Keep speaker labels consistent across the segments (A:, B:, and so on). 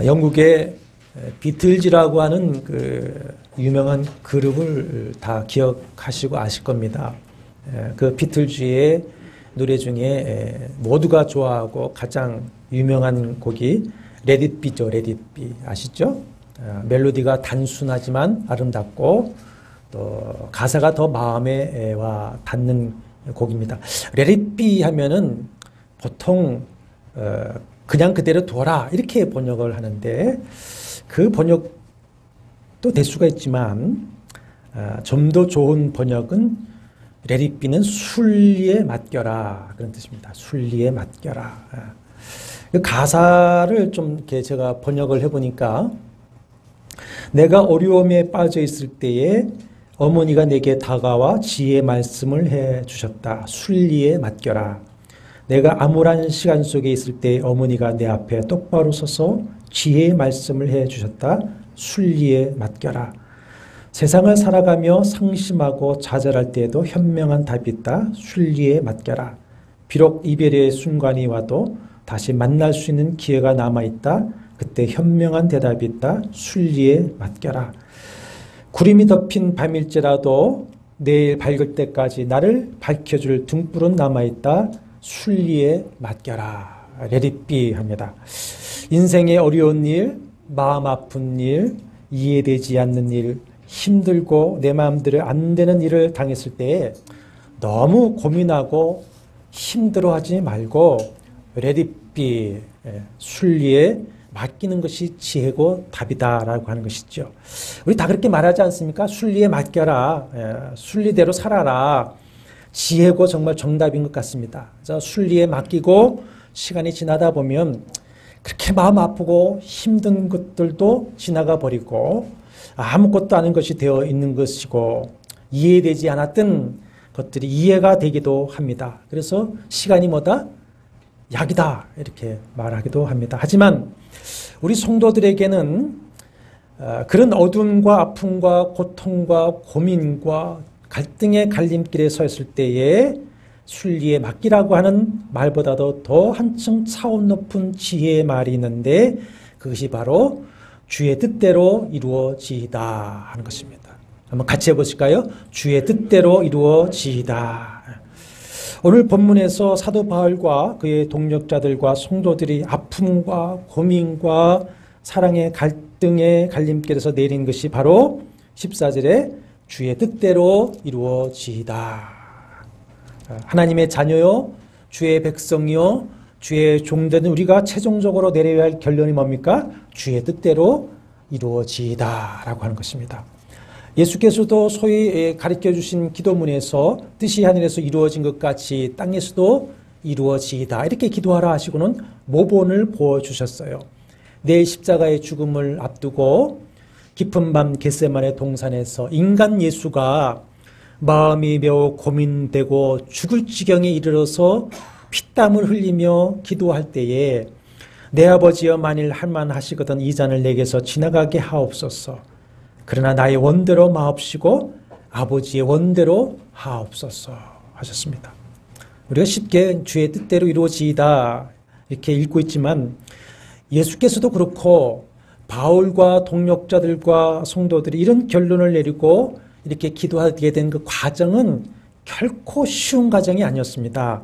A: 영국의 비틀즈라고 하는 그 유명한 그룹을 다 기억하시고 아실 겁니다. 그 비틀즈의 노래 중에 모두가 좋아하고 가장 유명한 곡이 Let It Be죠. Let It Be 아시죠? 멜로디가 단순하지만 아름답고 또 가사가 더 마음에 와 닿는 곡입니다. Let It Be 하면은 보통 그냥 그대로 둬라 이렇게 번역을 하는데 그 번역도 될 수가 있지만 좀 더 좋은 번역은 Let It Be는 순리에 맡겨라 그런 뜻입니다. 순리에 맡겨라. 그 가사를 좀 이렇게 제가 번역을 해보니까 내가 어려움에 빠져 있을 때에 어머니가 내게 다가와 지혜의 말씀을 해 주셨다. 순리에 맡겨라. 내가 암울한 시간 속에 있을 때 어머니가 내 앞에 똑바로 서서 지혜의 말씀을 해 주셨다. 순리에 맡겨라. 세상을 살아가며 상심하고 좌절할 때에도 현명한 답이 있다. 순리에 맡겨라. 비록 이별의 순간이 와도 다시 만날 수 있는 기회가 남아있다. 그때 현명한 대답이 있다. 순리에 맡겨라. 구름이 덮인 밤일지라도 내일 밝을 때까지 나를 밝혀줄 등불은 남아있다. 순리에 맡겨라. Let it be 합니다. 인생의 어려운 일, 마음 아픈 일, 이해되지 않는 일, 힘들고 내 마음대로 안 되는 일을 당했을 때 너무 고민하고 힘들어하지 말고 Let it be, 순리에 맡기는 것이 지혜고 답이다라고 하는 것이죠. 우리 다 그렇게 말하지 않습니까? 순리에 맡겨라. 순리대로 살아라. 지혜고 정말 정답인 것 같습니다. 순리에 맡기고 시간이 지나다 보면 그렇게 마음 아프고 힘든 것들도 지나가 버리고 아무것도 아닌 것이 되어 있는 것이고 이해되지 않았던 것들이 이해가 되기도 합니다. 그래서 시간이 뭐다? 약이다 이렇게 말하기도 합니다. 하지만 우리 성도들에게는 그런 어둠과 아픔과 고통과 고민과 갈등의 갈림길에 서 있을 때에 순리에 맡기라고 하는 말보다도 더 한층 차원 높은 지혜의 말이 있는데 그것이 바로 주의 뜻대로 이루어지이다 하는 것입니다. 한번 같이 해보실까요? 주의 뜻대로 이루어지이다. 오늘 본문에서 사도 바울과 그의 동력자들과 성도들이 아픔과 고민과 사랑의 갈등의 갈림길에서 내린 것이 바로 14절에 주의 뜻대로 이루어지이다. 하나님의 자녀요, 주의 백성이요, 주의 종되는 우리가 최종적으로 내려야 할 결론이 뭡니까? 주의 뜻대로 이루어지이다 라고 하는 것입니다. 예수께서도 소위 가르쳐 주신 기도문에서 뜻이 하늘에서 이루어진 것 같이 땅에서도 이루어지이다 이렇게 기도하라 하시고는 모본을 보여주셨어요. 내일 십자가의 죽음을 앞두고 깊은 밤 겟세마네 동산에서 인간 예수가 마음이 매우 고민되고 죽을 지경에 이르러서 피땀을 흘리며 기도할 때에 내 아버지여 만일 할만하시거든 이 잔을 내게서 지나가게 하옵소서. 그러나 나의 원대로 마옵시고 아버지의 원대로 하옵소서 하셨습니다. 우리가 쉽게 주의 뜻대로 이루어지이다 이렇게 읽고 있지만 예수께서도 그렇고 바울과 동력자들과 성도들이 이런 결론을 내리고 이렇게 기도하게 된 그 과정은 결코 쉬운 과정이 아니었습니다.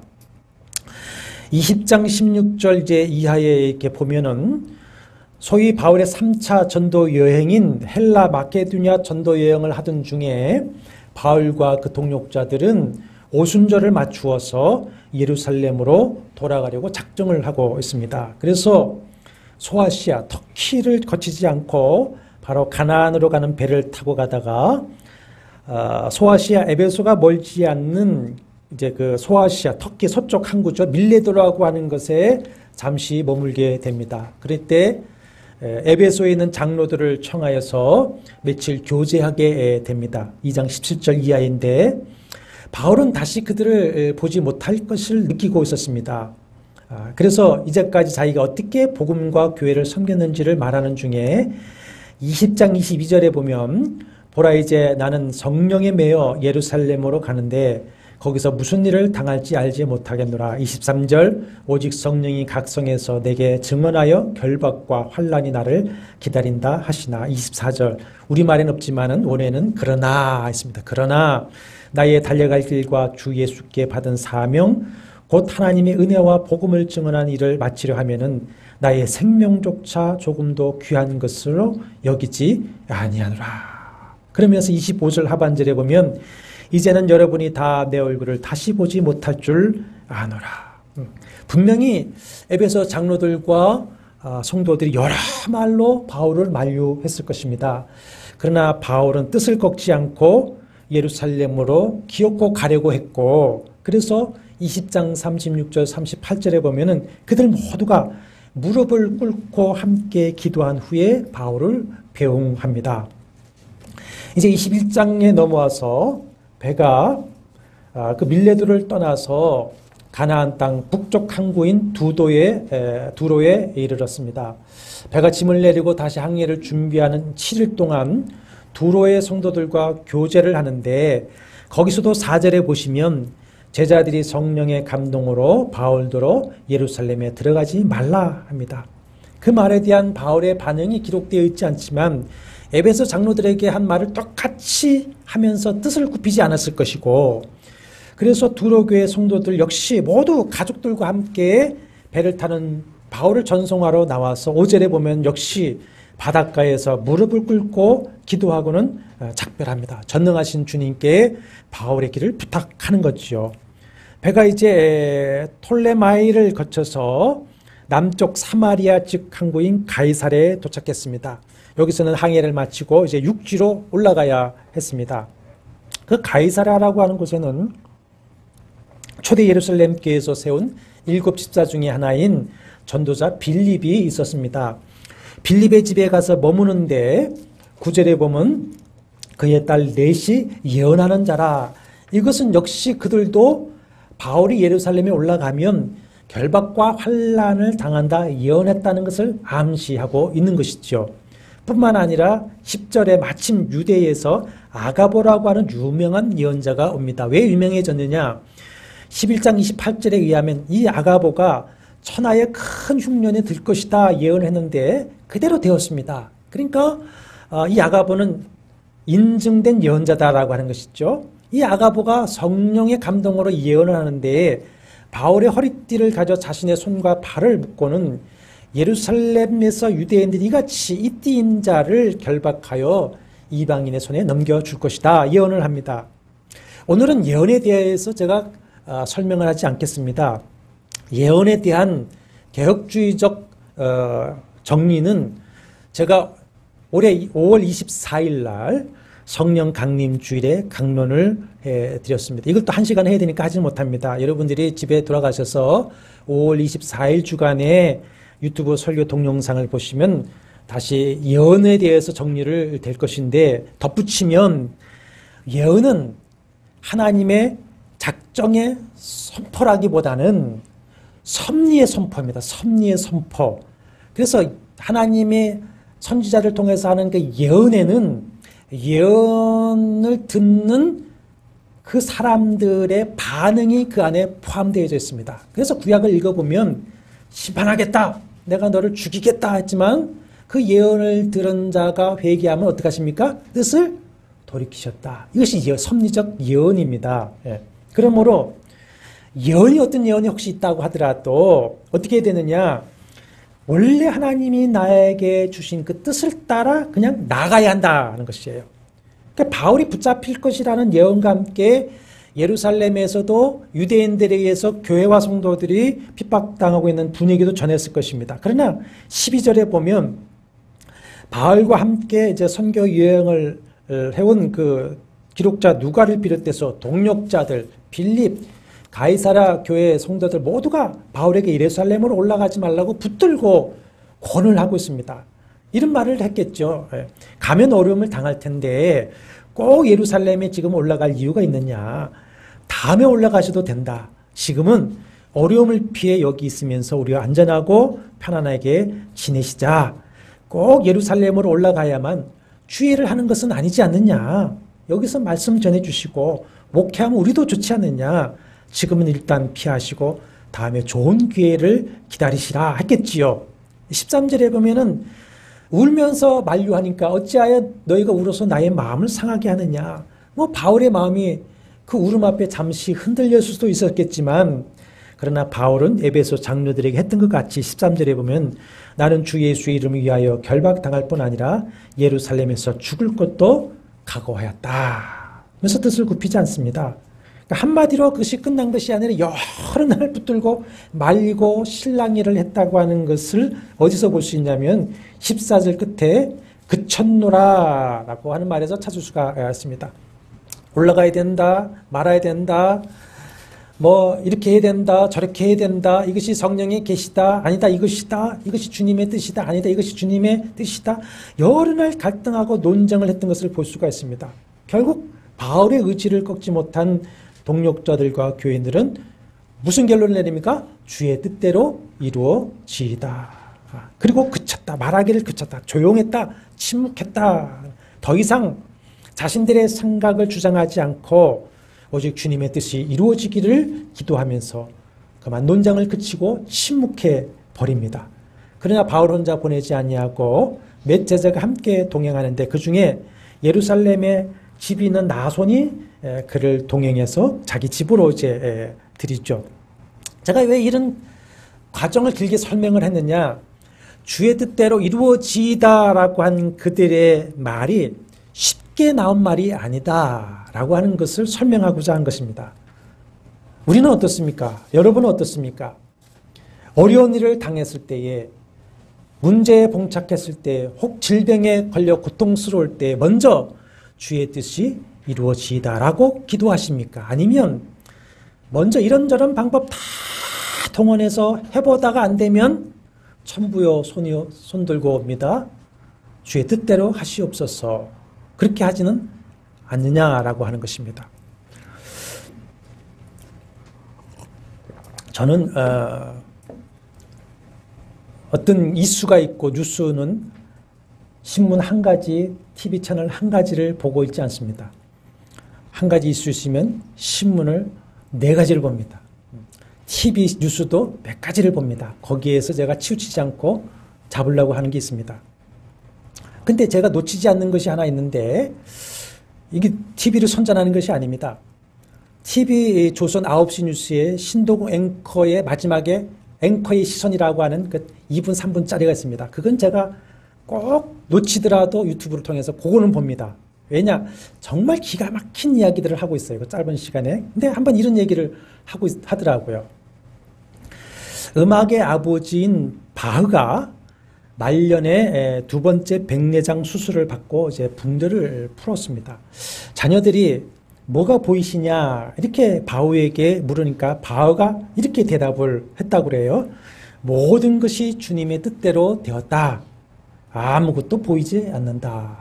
A: 20장 16절 이제 이하에 이렇게 보면은 소위 바울의 3차 전도 여행인 헬라 마케도니아 전도 여행을 하던 중에 바울과 그 동력자들은 오순절을 맞추어서 예루살렘으로 돌아가려고 작정을 하고 있습니다. 그래서 소아시아, 터키를 거치지 않고 바로 가나안으로 가는 배를 타고 가다가 소아시아 에베소가 멀지 않는 이제 그 소아시아, 터키 서쪽 항구죠. 밀레도라고 하는 것에 잠시 머물게 됩니다. 그럴 때 에베소에 있는 장로들을 청하여서 며칠 교제하게 됩니다. 2장 17절 이하인데 바울은 다시 그들을 보지 못할 것을 느끼고 있었습니다. 그래서 이제까지 자기가 어떻게 복음과 교회를 섬겼는지를 말하는 중에 20장 22절에 보면 보라 이제 나는 성령에 매여 예루살렘으로 가는데 거기서 무슨 일을 당할지 알지 못하겠노라. 23절 오직 성령이 각성해서 내게 증언하여 결박과 환난이 나를 기다린다 하시나. 24절 우리말엔 없지만은 원어에는 그러나 있습니다. 그러나 나의 달려갈 길과 주 예수께 받은 사명 곧 하나님의 은혜와 복음을 증언한 일을 마치려 하면은 나의 생명조차 조금도 귀한 것으로 여기지 아니하노라. 그러면서 25절 하반절에 보면 이제는 여러분이 다 내 얼굴을 다시 보지 못할 줄 아노라. 분명히 에베소 장로들과 성도들이 여러 말로 바울을 만류했을 것입니다. 그러나 바울은 뜻을 꺾지 않고 예루살렘으로 기어코 가려고 했고, 그래서 20장 36절 38절에 보면은 그들 모두가 무릎을 꿇고 함께 기도한 후에 바울을 배웅합니다. 이제 21장에 넘어와서 배가 그 밀레도를 떠나서 가나안 땅 북쪽 항구인 두로에 이르렀습니다. 배가 짐을 내리고 다시 항해를 준비하는 7일 동안 두로의 성도들과 교제를 하는데, 거기서도 4절에 보시면 제자들이 성령의 감동으로 바울더러 예루살렘에 들어가지 말라 합니다. 그 말에 대한 바울의 반응이 기록되어 있지 않지만 에베소 장로들에게 한 말을 똑같이 하면서 뜻을 굽히지 않았을 것이고, 그래서 두로교회 성도들 역시 모두 가족들과 함께 배를 타는 바울을 전송하러 나와서 5절에 보면 역시 바닷가에서 무릎을 꿇고 기도하고는 작별합니다. 전능하신 주님께 바울의 길을 부탁하는 거죠. 배가 이제 톨레마이를 거쳐서 남쪽 사마리아 즉 항구인 가이사랴에 도착했습니다. 여기서는 항해를 마치고 이제 육지로 올라가야 했습니다. 그 가이사랴라고 하는 곳에는 초대 예루살렘 교회에서 세운 7 집사 중에 하나인 전도자 빌립이 있었습니다. 빌립의 집에 가서 머무는데 9절에 보면 그의 딸 넷이 예언하는 자라. 이것은 역시 그들도 바울이 예루살렘에 올라가면 결박과 환난을 당한다 예언했다는 것을 암시하고 있는 것이죠. 뿐만 아니라 10절에 마침 유대에서 아가보라고 하는 유명한 예언자가 옵니다. 왜 유명해졌느냐? 11장 28절에 의하면 이 아가보가 천하의 큰 흉년이 들 것이다 예언했는데 그대로 되었습니다. 그러니까 이 아가보는 인증된 예언자다라고 하는 것이죠. 이 아가보가 성령의 감동으로 예언을 하는데 바울의 허리띠를 가져 자신의 손과 발을 묶고는 예루살렘에서 유대인들이 이같이 이 띠인 자를 결박하여 이방인의 손에 넘겨줄 것이다 예언을 합니다. 오늘은 예언에 대해서 제가 설명을 하지 않겠습니다. 예언에 대한 개혁주의적 정리는 제가 올해 5월 24일 날 성령 강림 주일에 강론을 해드렸습니다. 이걸 또 1시간 해야 되니까 하지 못합니다. 여러분들이 집에 돌아가셔서 5월 24일 주간에 유튜브 설교 동영상을 보시면 다시 예언에 대해서 정리를 될 것인데, 덧붙이면 예언은 하나님의 작정의 선포라기보다는 섭리의 선포입니다. 섭리의 선포. 그래서 하나님의 선지자를 통해서 하는 그 예언에는 예언을 듣는 그 사람들의 반응이 그 안에 포함되어 있습니다. 그래서 구약을 읽어보면 심판하겠다, 내가 너를 죽이겠다 했지만 그 예언을 들은 자가 회개하면 어떻게 하십니까? 뜻을 돌이키셨다. 이것이 섭리적 예언입니다. 그러므로 예언이 어떤 예언이 혹시 있다고 하더라도 어떻게 해야 되느냐? 원래 하나님이 나에게 주신 그 뜻을 따라 그냥 나가야 한다는 것이에요. 그러니까 바울이 붙잡힐 것이라는 예언과 함께 예루살렘에서도 유대인들에 의해서 교회와 성도들이 핍박당하고 있는 분위기도 전했을 것입니다. 그러나 12절에 보면 바울과 함께 이제 선교 여행을 해온 그 기록자 누가를 비롯해서 동력자들, 빌립, 가이사랴 교회 성도들 모두가 바울에게 예루살렘으로 올라가지 말라고 붙들고 권을 하고 있습니다. 이런 말을 했겠죠. 가면 어려움을 당할 텐데 꼭 예루살렘에 지금 올라갈 이유가 있느냐? 다음에 올라가셔도 된다. 지금은 어려움을 피해 여기 있으면서 우리가 안전하고 편안하게 지내시자. 꼭 예루살렘으로 올라가야만 주의를 하는 것은 아니지 않느냐. 여기서 말씀 전해주시고 목회하면 우리도 좋지 않느냐. 지금은 일단 피하시고 다음에 좋은 기회를 기다리시라 했겠지요. 13절에 보면은 울면서 만류하니까 어찌하여 너희가 울어서 나의 마음을 상하게 하느냐. 뭐 바울의 마음이 그 울음 앞에 잠시 흔들릴 수도 있었겠지만 그러나 바울은 에베소 장로들에게 했던 것 같이 13절에 보면 나는 주 예수의 이름을 위하여 결박당할 뿐 아니라 예루살렘에서 죽을 것도 각오하였다. 그래서 뜻을 굽히지 않습니다. 그러니까 한마디로 그것이 끝난 것이 아니라 여러 날 붙들고 말리고 실랑이를 했다고 하는 것을 어디서 볼 수 있냐면 14절 끝에 그쳤노라 라고 하는 말에서 찾을 수가 있습니다. 올라가야 된다, 말아야 된다, 뭐 이렇게 해야 된다, 저렇게 해야 된다, 이것이 성령의 계시다, 아니다 이것이다, 이것이 주님의 뜻이다, 아니다 이것이 주님의 뜻이다. 여러 날 갈등하고 논쟁을 했던 것을 볼 수가 있습니다. 결국 바울의 의지를 꺾지 못한 동력자들과 교인들은 무슨 결론을 내립니까? 주의 뜻대로 이루어지이다. 그리고 그쳤다, 말하기를 그쳤다, 조용했다, 침묵했다. 더 이상 자신들의 생각을 주장하지 않고 오직 주님의 뜻이 이루어지기를 기도하면서 그만 논쟁을 그치고 침묵해 버립니다. 그러나 바울 혼자 보내지 아니하고 몇 제자가 함께 동행하는데 그 중에 예루살렘에 집이 있는 나손이 그를 동행해서 자기 집으로 이제 들이죠. 제가 왜 이런 과정을 길게 설명을 했느냐? 주의 뜻대로 이루어지다라고 한 그들의 말이 쉽게 나온 말이 아니다라고 하는 것을 설명하고자 한 것입니다. 우리는 어떻습니까? 여러분은 어떻습니까? 어려운 일을 당했을 때에, 문제에 봉착했을 때, 혹 질병에 걸려 고통스러울 때 먼저 주의 뜻이 이루어지다라고 기도하십니까? 아니면 먼저 이런저런 방법 다 동원해서 해보다가 안 되면 천부여 손 들고 옵니다. 주의 뜻대로 하시옵소서. 그렇게 하지는 않느냐라고 하는 것입니다. 저는 어떤 이슈가 있고 뉴스는 신문 한 가지, TV 채널 한 가지를 보고 있지 않습니다. 한 가지 이슈 있으면 신문을 4가지를 봅니다. TV 뉴스도 몇 가지를 봅니다. 거기에서 제가 치우치지 않고 잡으려고 하는 게 있습니다. 근데 제가 놓치지 않는 것이 하나 있는데 이게 TV를 선전하는 것이 아닙니다. TV 조선 9시 뉴스의 신동욱 앵커의 마지막에 앵커의 시선이라고 하는 그 2분, 3분짜리가 있습니다. 그건 제가 꼭 놓치더라도 유튜브를 통해서 그거는 봅니다. 왜냐? 정말 기가 막힌 이야기들을 하고 있어요. 그 짧은 시간에. 근데 한번 이런 얘기를 하더라고요. 음악의 아버지인 바흐가 말년에 2번째 백내장 수술을 받고 이제 붕대를 풀었습니다. 자녀들이 뭐가 보이시냐 이렇게 바흐에게 물으니까 바흐가 이렇게 대답을 했다고 그래요. 모든 것이 주님의 뜻대로 되었다. 아무것도 보이지 않는다.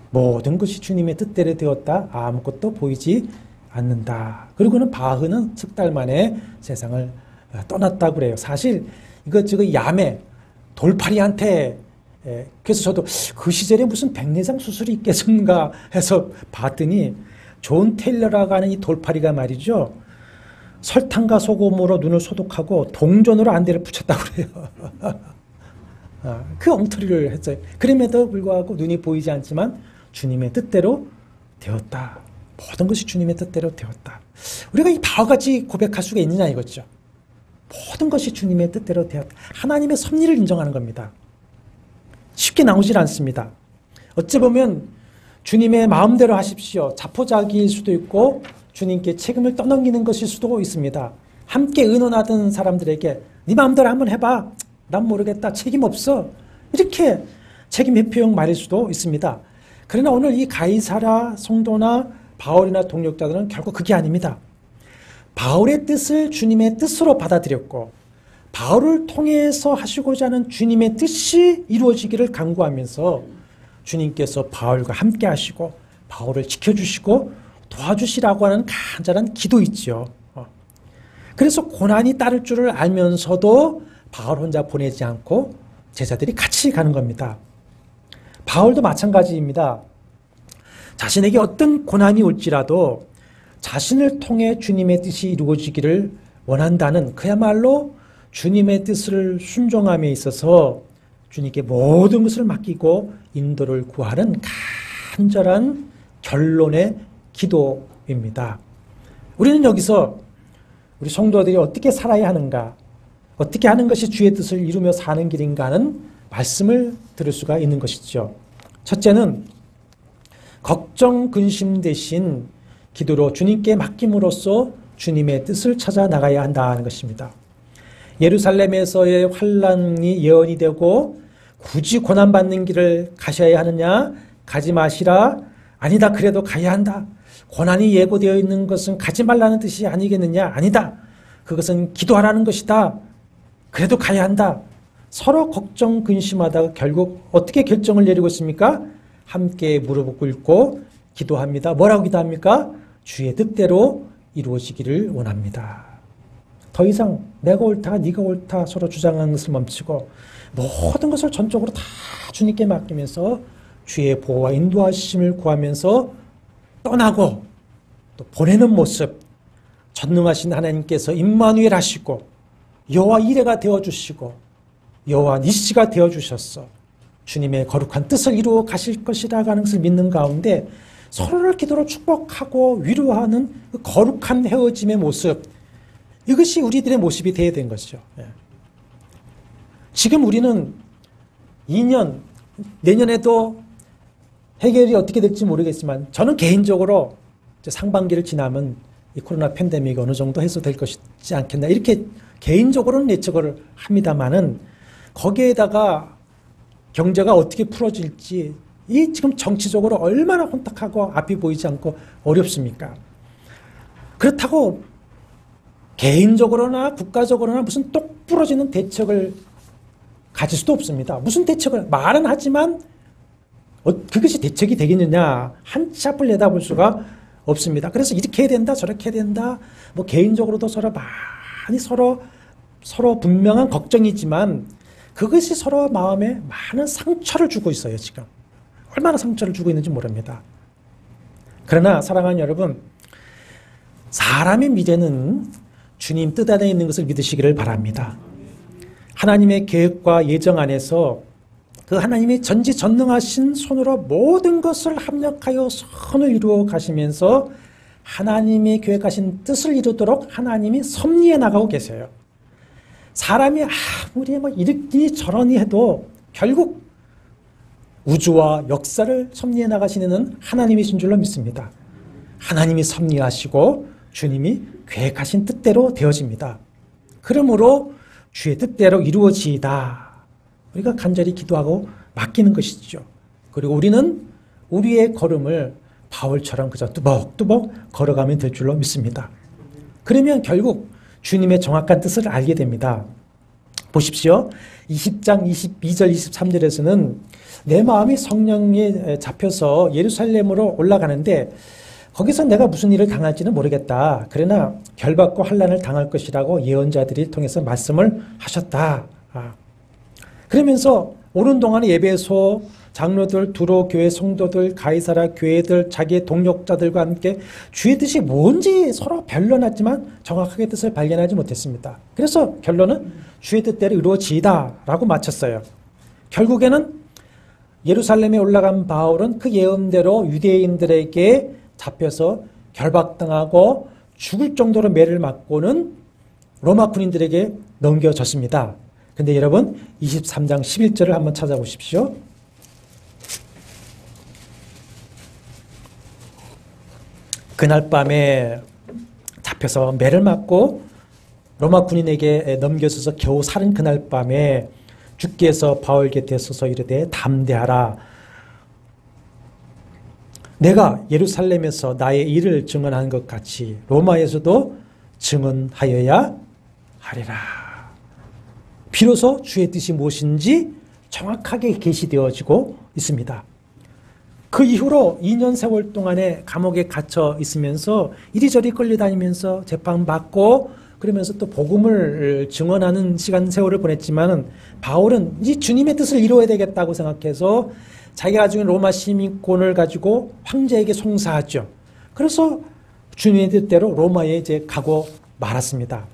A: 모든 것이 주님의 뜻대로 되었다. 아무것도 보이지 않는다. 그리고는 바흐는 6달 만에 세상을 떠났다고 그래요. 사실 이거 지금 야매 돌팔이한테 그래서 저도 그 시절에 무슨 백내장 수술이 있겠는가 해서 봤더니 존 테일러라고 하는 이 돌팔이가 말이죠. 설탕과 소금으로 눈을 소독하고 동전으로 안대를 붙였다고 그래요. 그 엉터리를 했어요. 그럼에도 불구하고 눈이 보이지 않지만 주님의 뜻대로 되었다. 모든 것이 주님의 뜻대로 되었다. 우리가 이 바와같이 고백할 수가 있느냐 이거죠. 모든 것이 주님의 뜻대로 되었다. 하나님의 섭리를 인정하는 겁니다. 쉽게 나오질 않습니다. 어찌 보면 주님의 마음대로 하십시오. 자포자기일 수도 있고 주님께 책임을 떠넘기는 것일 수도 있습니다. 함께 의논하던 사람들에게 네 마음대로 한번 해봐. 난 모르겠다. 책임 없어. 이렇게 책임 회피형 말일 수도 있습니다. 그러나 오늘 이 가이사라 성도나 바울이나 동력자들은 결국 그게 아닙니다. 바울의 뜻을 주님의 뜻으로 받아들였고 바울을 통해서 하시고자 하는 주님의 뜻이 이루어지기를 간구하면서 주님께서 바울과 함께 하시고 바울을 지켜주시고 도와주시라고 하는 간절한 기도 있죠. 그래서 고난이 따를 줄을 알면서도 바울 혼자 보내지 않고 제자들이 같이 가는 겁니다. 바울도 마찬가지입니다. 자신에게 어떤 고난이 올지라도 자신을 통해 주님의 뜻이 이루어지기를 원한다는 그야말로 주님의 뜻을 순종함에 있어서 주님께 모든 것을 맡기고 인도를 구하는 간절한 결론의 기도입니다. 우리는 여기서 우리 성도들이 어떻게 살아야 하는가, 어떻게 하는 것이 주의 뜻을 이루며 사는 길인가 하는 말씀을 들을 수가 있는 것이죠. 첫째는 걱정, 근심 대신 기도로 주님께 맡김으로써 주님의 뜻을 찾아 나가야 한다는 것입니다. 예루살렘에서의 환난이 예언이 되고 굳이 고난받는 길을 가셔야 하느냐? 가지 마시라. 아니다. 그래도 가야 한다. 고난이 예고되어 있는 것은 가지 말라는 뜻이 아니겠느냐? 아니다. 그것은 기도하라는 것이다. 그래도 가야 한다. 서로 걱정, 근심하다가 결국 어떻게 결정을 내리고 있습니까? 함께 무릎을 꿇고 기도합니다. 뭐라고 기도합니까? 주의 뜻대로 이루어지기를 원합니다. 더 이상 내가 옳다, 네가 옳다 서로 주장하는 것을 멈추고 모든 것을 전적으로 다 주님께 맡기면서 주의 보호와 인도하심을 구하면서 떠나고 또 보내는 모습, 전능하신 하나님께서 임마누엘 하시고 여호와 이레가 되어주시고 여호와 니시가 되어주셨어. 주님의 거룩한 뜻을 이루어 가실 것이라고 하는 것을 믿는 가운데 서로를 기도로 축복하고 위로하는 그 거룩한 헤어짐의 모습, 이것이 우리들의 모습이 되어야 된 것이죠. 지금 우리는 2년, 내년에도 해결이 어떻게 될지 모르겠지만 저는 개인적으로 상반기를 지나면 이 코로나 팬데믹이 어느 정도 해소될 것이지 않겠나 이렇게 개인적으로는 예측을 합니다만은 거기에다가 경제가 어떻게 풀어질지 이 지금 정치적으로 얼마나 혼탁하고 앞이 보이지 않고 어렵습니까? 그렇다고 개인적으로나 국가적으로나 무슨 똑 부러지는 대책을 가질 수도 없습니다. 무슨 대책을 말은 하지만 그것이 대책이 되겠느냐 한치 앞을 내다볼 수가 없습니다. 그래서 이렇게 해야 된다 저렇게 해야 된다 뭐 개인적으로도 서로 많이 서로 분명한 걱정이지만 그것이 서로 마음에 많은 상처를 주고 있어요. 지금 얼마나 상처를 주고 있는지 모릅니다. 그러나 사랑하는 여러분, 사람의 미래는 주님 뜻 안에 있는 것을 믿으시기를 바랍니다. 하나님의 계획과 예정 안에서 그 하나님이 전지전능하신 손으로 모든 것을 합력하여 선을 이루어 가시면서 하나님이 계획하신 뜻을 이루도록 하나님이 섭리해 나가고 계세요. 사람이 아무리 이렇게 저러니 해도 결국 우주와 역사를 섭리해 나가시는 하나님이신 줄로 믿습니다. 하나님이 섭리하시고 주님이 계획하신 뜻대로 되어집니다. 그러므로 주의 뜻대로 이루어지이다. 우리가 간절히 기도하고 맡기는 것이죠. 그리고 우리는 우리의 걸음을 바울처럼 그저 뚜벅뚜벅 걸어가면 될 줄로 믿습니다. 그러면 결국 주님의 정확한 뜻을 알게 됩니다. 보십시오. 20장 22절 23절에서는 내 마음이 성령에 잡혀서 예루살렘으로 올라가는데 거기서 내가 무슨 일을 당할지는 모르겠다. 그러나 결박과 환난을 당할 것이라고 예언자들이 통해서 말씀을 하셨다. 그러면서 오는 동안에 예배소 장로들, 두로 교회 성도들, 가이사라 교회들, 자기의 동력자들과 함께 주의 뜻이 뭔지 서로 변론했지만 정확하게 뜻을 발견하지 못했습니다. 그래서 결론은 주의 뜻대로 이루어지이다 라고 마쳤어요. 결국에는 예루살렘에 올라간 바울은 그 예언대로 유대인들에게 잡혀서 결박당하고 죽을 정도로 매를 맞고는 로마 군인들에게 넘겨졌습니다. 근데 여러분 23장 11절을 한번 찾아보십시오. 그날 밤에 잡혀서 매를 맞고 로마 군인에게 넘겨져서 겨우 살은 그날 밤에 주께서 바울 곁에 서서 이르되 담대하라. 내가 예루살렘에서 나의 일을 증언한 것 같이 로마에서도 증언하여야 하리라. 비로소 주의 뜻이 무엇인지 정확하게 계시되어지고 있습니다. 그 이후로 2년 세월 동안에 감옥에 갇혀 있으면서 이리저리 끌려다니면서 재판받고 그러면서 또 복음을 증언하는 시간 세월을 보냈지만은 바울은 이 주님의 뜻을 이루어야 되겠다고 생각해서 자기가 가지고 있는 로마 시민권을 가지고 황제에게 송사하죠. 그래서 주님의 뜻대로 로마에 이제 가고 말았습니다.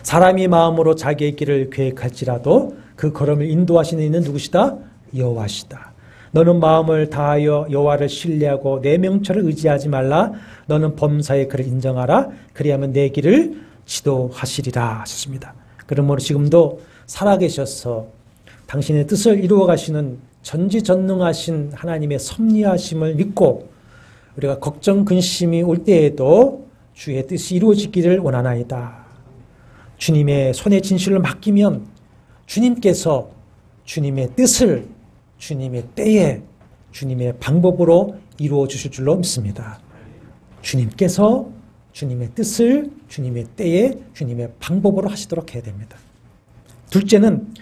A: 사람이 마음으로 자기의 길을 계획할지라도 그 걸음을 인도하시는 이는 누구시다? 여호와시다. 너는 마음을 다하여 여호와를 신뢰하고 내 명철을 의지하지 말라. 너는 범사의 그를 인정하라. 그리하면 내 길을 지도하시리라 하셨습니다. 그러므로 지금도 살아계셔서 당신의 뜻을 이루어 가시는 전지전능하신 하나님의 섭리하심을 믿고 우리가 걱정 근심이 올 때에도 주의 뜻이 이루어지기를 원하나이다. 주님의 손에 진실을 맡기면 주님께서 주님의 뜻을 주님의 때에 주님의 방법으로 이루어 주실 줄로 믿습니다. 주님께서 주님의 뜻을 주님의 때에 주님의 방법으로 하시도록 해야 됩니다. 둘째는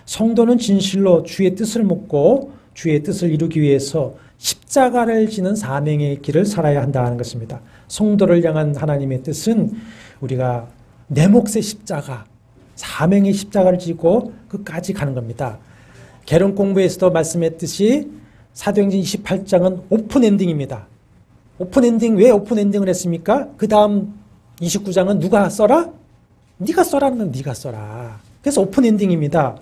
A: 성도는 진실로 주의 뜻을 묻고 주의 뜻을 이루기 위해서 십자가를 지는 사명의 길을 살아야 한다는 것입니다. 성도를 향한 하나님의 뜻은 우리가 내 몫의 십자가, 사명의 십자가를 지고 끝까지 가는 겁니다. 계론 공부에서도 말씀했듯이 사도행전 28장은 오픈엔딩입니다. 오픈엔딩, 왜 오픈엔딩을 했습니까? 그 다음 29장은 누가 써라? 네가 써라는 건 네가 써라. 그래서 오픈엔딩입니다.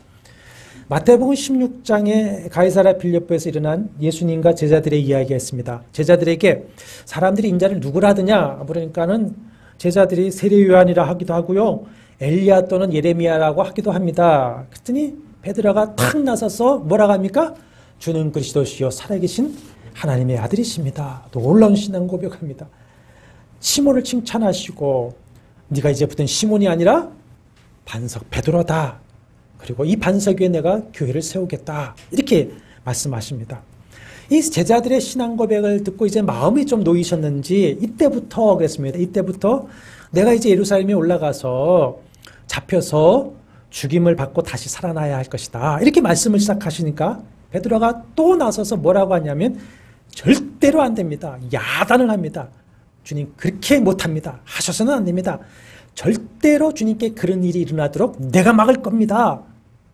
A: 마태복음 16장에 가이사랴 빌립보에서 일어난 예수님과 제자들의 이야기가 있습니다. 제자들에게 사람들이 인자를 누구라 하느냐 그러니까는 제자들이 세례 요한이라 하기도 하고요. 엘리야 또는 예레미야라고 하기도 합니다. 그랬더니 베드로가 탁 나서서 뭐라고 합니까? 주는 그리스도시요 살아계신 하나님의 아들이십니다. 놀라운 신앙 고백합니다. 시몬을 칭찬하시고 네가 이제 붙은 시몬이 아니라 반석 베드로다. 그리고 이 반석 위에 내가 교회를 세우겠다. 이렇게 말씀하십니다. 이 제자들의 신앙 고백을 듣고 이제 마음이 좀 놓이셨는지 이때부터 그랬습니다. 이때부터 내가 이제 예루살렘에 올라가서 잡혀서 죽임을 받고 다시 살아나야 할 것이다. 이렇게 말씀을 시작하시니까 베드로가 또 나서서 뭐라고 하냐면 절대로 안 됩니다. 야단을 합니다. 주님 그렇게 못합니다. 하셔서는 안 됩니다. 절대로 주님께 그런 일이 일어나도록 내가 막을 겁니다.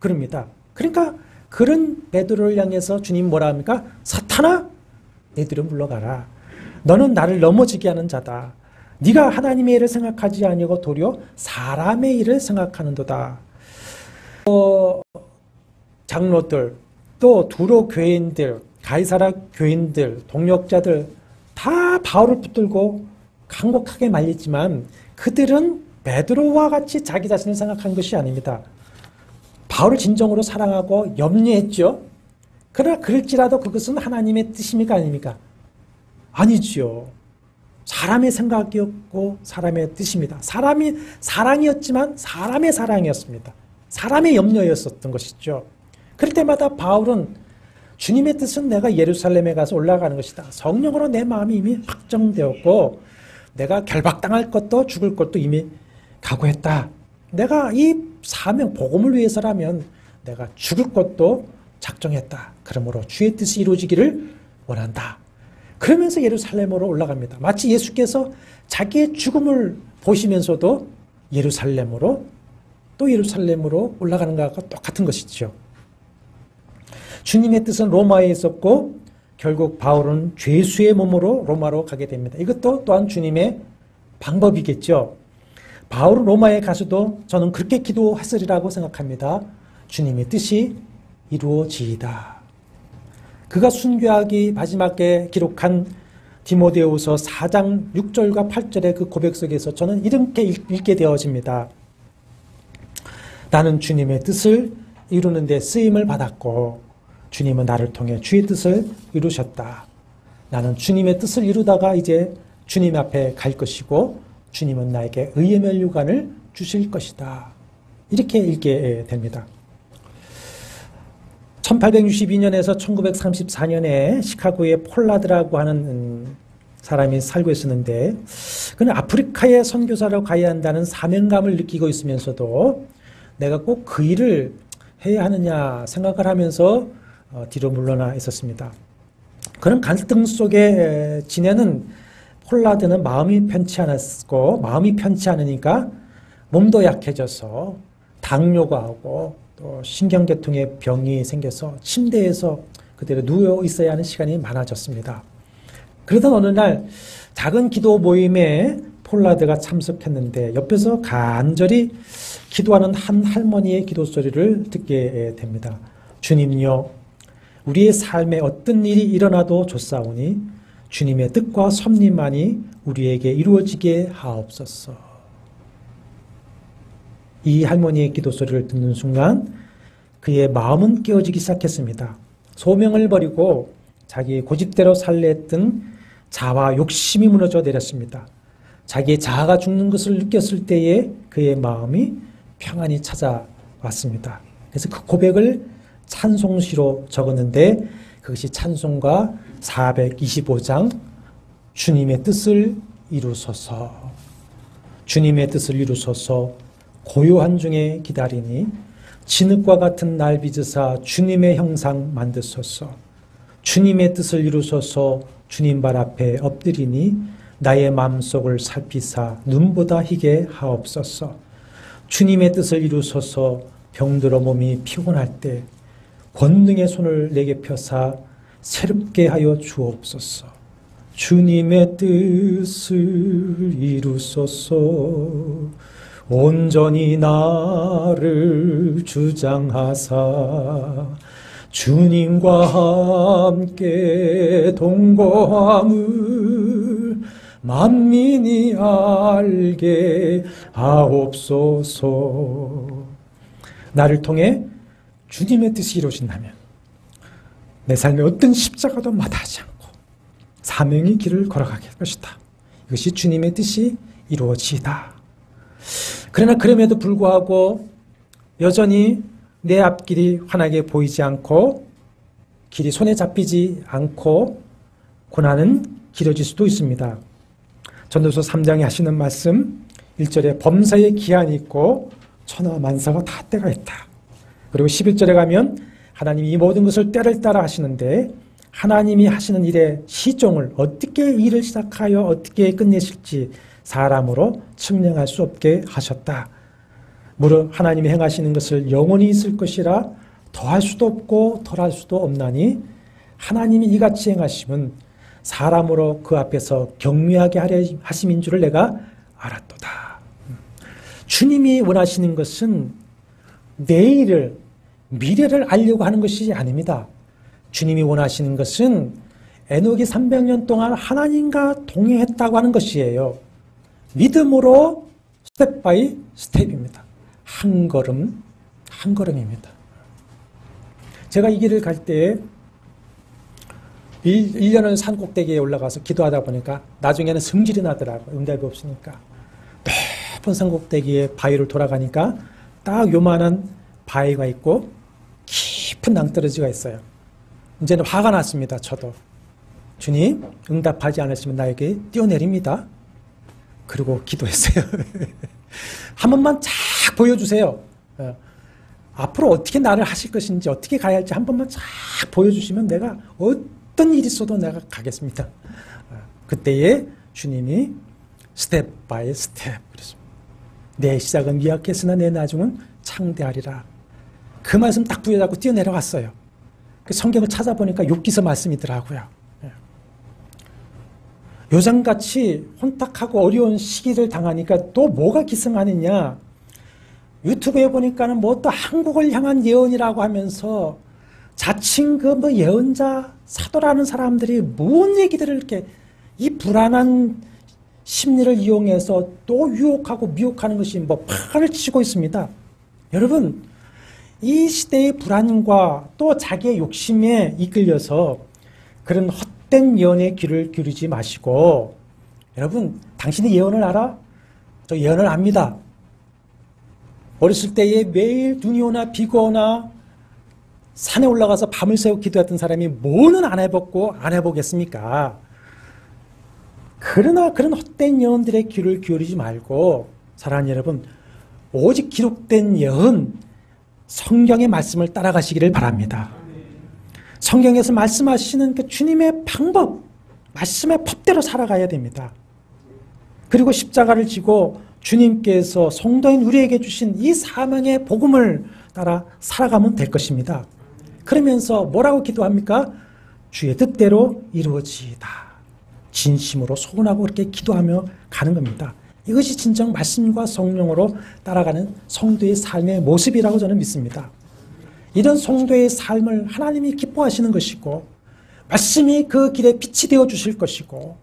A: 그럽니다. 그러니까 그런 베드로를 향해서 주님 뭐라 합니까? 사탄아 내 뒤로 물러가라. 너는 나를 넘어지게 하는 자다. 네가 하나님의 일을 생각하지 아니하고 도리어 사람의 일을 생각하는도다. 장로들 또 두로 교인들 가이사랴 교인들 동력자들 다 바울을 붙들고 강곡하게 말리지만 그들은 베드로와 같이 자기 자신을 생각한 것이 아닙니다. 바울을 진정으로 사랑하고 염려했죠. 그러나 그럴지라도 그것은 하나님의 뜻입니까 아닙니까? 아니죠. 사람의 생각이었고 사람의 뜻입니다. 사람이 사랑이었지만 사람의 사랑이었습니다. 사람의 염려였었던 것이죠. 그럴 때마다 바울은 주님의 뜻은 내가 예루살렘에 가서 올라가는 것이다. 성령으로 내 마음이 이미 확정되었고 내가 결박당할 것도 죽을 것도 이미 각오했다. 내가 이 사명 복음을 위해서라면 내가 죽을 것도 작정했다. 그러므로 주의 뜻이 이루어지기를 원한다. 그러면서 예루살렘으로 올라갑니다. 마치 예수께서 자기의 죽음을 보시면서도 예루살렘으로 또 예루살렘으로 올라가는 것과 똑같은 것이죠. 주님의 뜻은 로마에 있었고 결국 바울은 죄수의 몸으로 로마로 가게 됩니다. 이것도 또한 주님의 방법이겠죠. 바울은 로마에 가서도 저는 그렇게 기도했으리라고 생각합니다. 주님의 뜻이 이루어지이다. 그가 순교하기 마지막에 기록한 디모데후서 4장 6절과 8절의 그 고백 속에서 저는 이렇게 읽게 되어집니다. 나는 주님의 뜻을 이루는 데 쓰임을 받았고 주님은 나를 통해 주의 뜻을 이루셨다. 나는 주님의 뜻을 이루다가 이제 주님 앞에 갈 것이고 주님은 나에게 의의 면류관을 주실 것이다. 이렇게 읽게 됩니다. 1862년에서 1934년에 시카고의 폴라드라고 하는 사람이 살고 있었는데 그는 아프리카에 선교사로 가야 한다는 사명감을 느끼고 있으면서도 내가 꼭 그 일을 해야 하느냐 생각을 하면서 뒤로 물러나 있었습니다. 그런 갈등 속에 지내는 폴라드는 마음이 편치 않았고 마음이 편치 않으니까 몸도 약해져서 당뇨가 하고 또 신경계통의 병이 생겨서 침대에서 그대로 누워 있어야 하는 시간이 많아졌습니다. 그러던 어느 날 작은 기도 모임에 폴라드가 참석했는데 옆에서 간절히 기도하는 한 할머니의 기도 소리를 듣게 됩니다. 주님요, 우리의 삶에 어떤 일이 일어나도 좋사오니 주님의 뜻과 섭리만이 우리에게 이루어지게 하옵소서. 이 할머니의 기도 소리를 듣는 순간 그의 마음은 깨어지기 시작했습니다. 소명을 버리고 자기 고집대로 살려 했던 자아와 욕심이 무너져 내렸습니다. 자기의 자아가 죽는 것을 느꼈을 때에 그의 마음이 평안히 찾아왔습니다. 그래서 그 고백을 찬송시로 적었는데 그것이 찬송가 425장 주님의 뜻을 이루소서, 주님의 뜻을 이루소서, 고요한 중에 기다리니 진흙과 같은 날 빚으사 주님의 형상 만드소서, 주님의 뜻을 이루소서, 주님 발 앞에 엎드리니 나의 마음속을 살피사 눈보다 희게 하옵소서, 주님의 뜻을 이루소서, 병들어 몸이 피곤할 때 권능의 손을 내게 펴사 새롭게 하여 주옵소서, 주님의 뜻을 이루소서, 온전히 나를 주장하사 주님과 함께 동거함을 만민이 알게 하옵소서. 나를 통해 주님의 뜻이 이루어진다면 내 삶에 어떤 십자가도 마다하지 않고 사명의 길을 걸어가게 할 것이다. 이것이 주님의 뜻이 이루어지다. 그러나 그럼에도 불구하고 여전히 내 앞길이 환하게 보이지 않고 길이 손에 잡히지 않고 고난은 길어질 수도 있습니다. 전도서 3장에 하시는 말씀 1절에 범사에 기한이 있고 천하 만사가 다 때가 있다. 그리고 11절에 가면 하나님이 이 모든 것을 때를 따라 하시는데 하나님이 하시는 일의 시종을 어떻게 일을 시작하여 어떻게 끝내실지 사람으로 측량할 수 없게 하셨다. 무릇 하나님이 행하시는 것을 영원히 있을 것이라 더할 수도 없고 덜할 수도 없나니 하나님이 이같이 행하심은 사람으로 그 앞에서 경미하게 하려 하심인 줄을 내가 알았도다. 주님이 원하시는 것은 내일을, 미래를 알려고 하는 것이 아닙니다. 주님이 원하시는 것은 에녹이 300년 동안 하나님과 동행했다고 하는 것이에요. 믿음으로 스텝 바이 스텝입니다. 한 걸음, 한 걸음입니다. 제가 이 길을 갈 때 1년을 산 꼭대기에 올라가서 기도하다 보니까 나중에는 성질이 나더라고요. 응답이 없으니까. 높은 산 꼭대기에 바위를 돌아가니까 딱 요만한 바위가 있고 깊은 낭떠러지가 있어요. 이제는 화가 났습니다. 저도. 주님, 응답하지 않으시면 나에게 뛰어내립니다. 그리고 기도했어요. 한 번만 쫙 보여주세요. 앞으로 어떻게 나를 하실 것인지 어떻게 가야 할지 한 번만 쫙 보여주시면 내가 어떤 일이 있어도 내가 가겠습니다. 그때에 주님이 스텝 바이 스텝 그랬습니다. 내 시작은 미약했으나 내 나중은 창대하리라. 그 말씀 딱 부여잡고 뛰어내려갔어요. 그 성경을 찾아보니까 욥기서 말씀이더라고요. 요즘같이 혼탁하고 어려운 시기를 당하니까 또 뭐가 기승하느냐. 유튜브에 보니까는 뭐 또 한국을 향한 예언이라고 하면서 자칭 그 뭐 예언자 사도라는 사람들이 뭔 얘기들을 이렇게 이 불안한 심리를 이용해서 또 유혹하고 미혹하는 것이 뭐 판을 치고 있습니다. 여러분, 이 시대의 불안과 또 자기의 욕심에 이끌려서 그런 헛된 예언에 귀를 기울이지 마시고, 여러분, 당신이 예언을 알아? 저 예언을 압니다. 어렸을 때에 매일 눈이 오나 비가 오나 산에 올라가서 밤을 새워 기도했던 사람이 뭐는 안 해봤고 안 해보겠습니까? 그러나 그런 헛된 예언들의 귀를 기울이지 말고, 사랑하는 여러분, 오직 기록된 예언, 성경의 말씀을 따라가시기를 바랍니다. 성경에서 말씀하시는 그 주님의 방법, 말씀의 법대로 살아가야 됩니다. 그리고 십자가를 지고 주님께서 성도인 우리에게 주신 이 사명의 복음을 따라 살아가면 될 것입니다. 그러면서 뭐라고 기도합니까? 주의 뜻대로 이루어지이다. 진심으로 소원하고 그렇게 기도하며 가는 겁니다. 이것이 진정 말씀과 성령으로 따라가는 성도의 삶의 모습이라고 저는 믿습니다. 이런 성도의 삶을 하나님이 기뻐하시는 것이고 말씀이 그 길에 빛이 되어 주실 것이고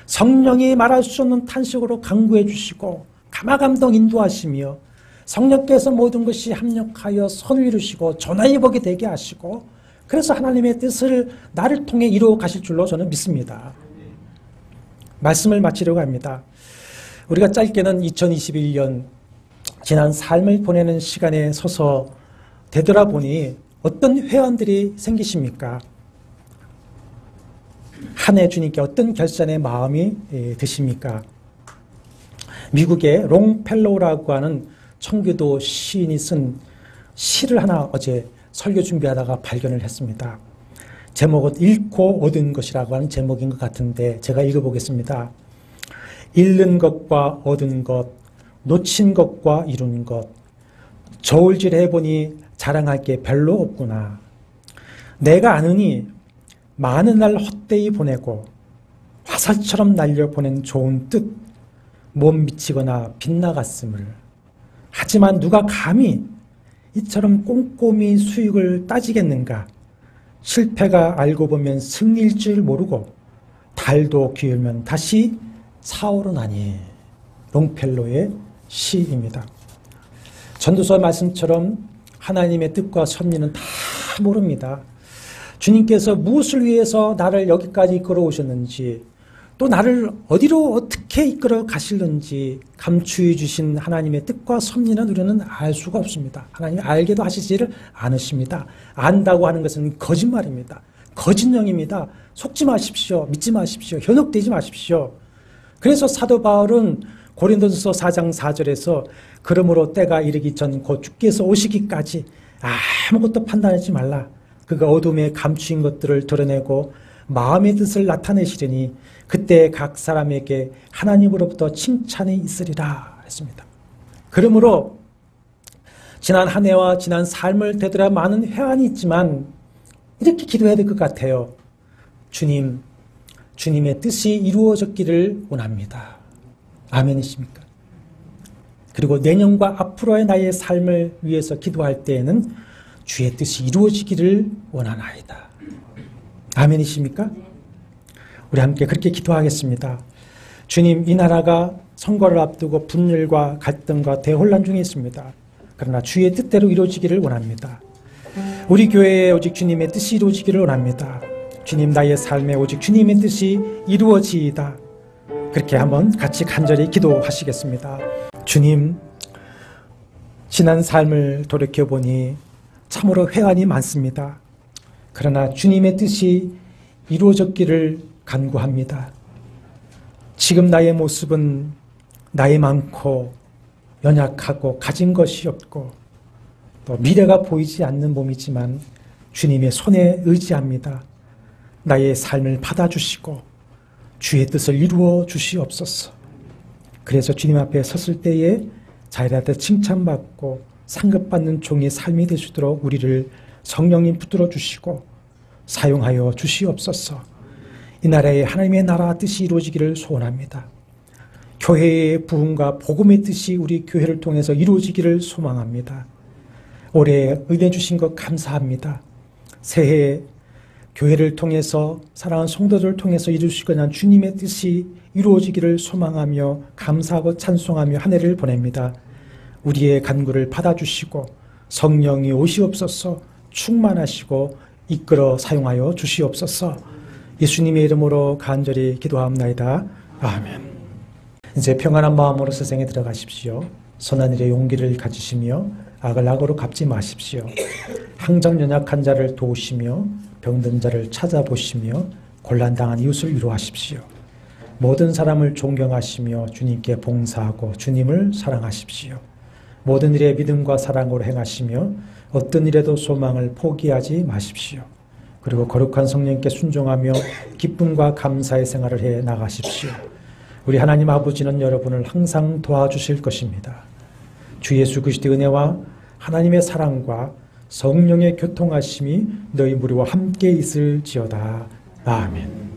A: 성령이 말할 수 없는 탄식으로 강구해 주시고 감화감동 인도하시며 성령께서 모든 것이 합력하여 선을 이루시고 전하의 복이 되게 하시고 그래서 하나님의 뜻을 나를 통해 이루어 가실 줄로 저는 믿습니다. 말씀을 마치려고 합니다. 우리가 짧게는 2021년 지난 삶을 보내는 시간에 서서 되돌아보니 어떤 회원들이 생기십니까? 한 해 주님께 어떤 결산의 마음이 드십니까? 미국의 롱펠로우라고 하는 청교도 시인이 쓴 시를 하나 어제 설교 준비하다가 발견을 했습니다. 제목은 잃고 얻은 것이라고 하는 제목인 것 같은데 제가 읽어보겠습니다. 잃는 것과 얻은 것, 놓친 것과 이룬 것, 저울질 해보니 자랑할 게 별로 없구나. 내가 아느니 많은 날 헛되이 보내고 화살처럼 날려보낸 좋은 뜻, 못 미치거나 빗나갔음을. 하지만 누가 감히 이처럼 꼼꼼히 수익을 따지겠는가. 실패가 알고 보면 승리일 줄 모르고 달도 기울면 다시 차오르나니. 롱펠로의 시입니다. 전도서 말씀처럼 하나님의 뜻과 섭리는 다 모릅니다. 주님께서 무엇을 위해서 나를 여기까지 이끌어 오셨는지 또 나를 어디로 어떻게 이끌어 가실는지 감추어 주신 하나님의 뜻과 섭리는 우리는 알 수가 없습니다. 하나님이 알게도 하시지를 않으십니다. 안다고 하는 것은 거짓말입니다. 거짓령입니다. 속지 마십시오. 믿지 마십시오. 현혹되지 마십시오. 그래서 사도 바울은 고린도전서 4장 4절에서 그러므로 때가 이르기 전 곧 주께서 오시기까지 아무것도 판단하지 말라. 그가 어둠에 감추인 것들을 드러내고 마음의 뜻을 나타내시리니 그때 각 사람에게 하나님으로부터 칭찬이 있으리라 했습니다. 그러므로 지난 한 해와 지난 삶을 되돌아 많은 회한이 있지만 이렇게 기도해야 될 것 같아요. 주님, 주님의 뜻이 이루어졌기를 원합니다. 아멘이십니까? 그리고 내년과 앞으로의 나의 삶을 위해서 기도할 때에는 주의 뜻이 이루어지기를 원하나이다. 아멘이십니까? 우리 함께 그렇게 기도하겠습니다. 주님, 이 나라가 선거를 앞두고 분열과 갈등과 대혼란 중에 있습니다. 그러나 주의 뜻대로 이루어지기를 원합니다. 우리 교회에 오직 주님의 뜻이 이루어지기를 원합니다. 주님, 나의 삶에 오직 주님의 뜻이 이루어지이다. 그렇게 한번 같이 간절히 기도하시겠습니다. 주님, 지난 삶을 돌이켜보니 참으로 회한이 많습니다. 그러나 주님의 뜻이 이루어졌기를 간구합니다. 지금 나의 모습은 나이 많고 연약하고 가진 것이 없고 또 미래가 보이지 않는 몸이지만 주님의 손에 의지합니다. 나의 삶을 받아주시고 주의 뜻을 이루어 주시옵소서. 그래서 주님 앞에 섰을 때에 자기한테 칭찬받고 상급받는 종의 삶이 되시도록 우리를 성령님 붙들어 주시고 사용하여 주시옵소서. 이 나라에 하나님의 나라 뜻이 이루어지기를 소원합니다. 교회의 부흥과 복음의 뜻이 우리 교회를 통해서 이루어지기를 소망합니다. 올해 은혜 주신 것 감사합니다. 새해 교회를 통해서 사랑하는 성도들을 통해서 이루시고자 주님의 뜻이 이루어지기를 소망하며 감사하고 찬송하며 한 해를 보냅니다. 우리의 간구를 받아주시고 성령이 오시옵소서. 충만하시고 이끌어 사용하여 주시옵소서. 예수님의 이름으로 간절히 기도합나이다. 아멘. 이제 평안한 마음으로 세상에 들어가십시오. 선한 일에 용기를 가지시며 악을 악으로 갚지 마십시오. 항상 연약한 자를 도우시며 병든 자를 찾아보시며 곤란당한 이웃을 위로하십시오. 모든 사람을 존경하시며 주님께 봉사하고 주님을 사랑하십시오. 모든 일에 믿음과 사랑으로 행하시며 어떤 일에도 소망을 포기하지 마십시오. 그리고 거룩한 성령께 순종하며 기쁨과 감사의 생활을 해 나가십시오. 우리 하나님 아버지는 여러분을 항상 도와주실 것입니다. 주 예수 그리스도의 은혜와 하나님의 사랑과 성령의 교통하심이 너희 무리와 함께 있을지어다. 아멘.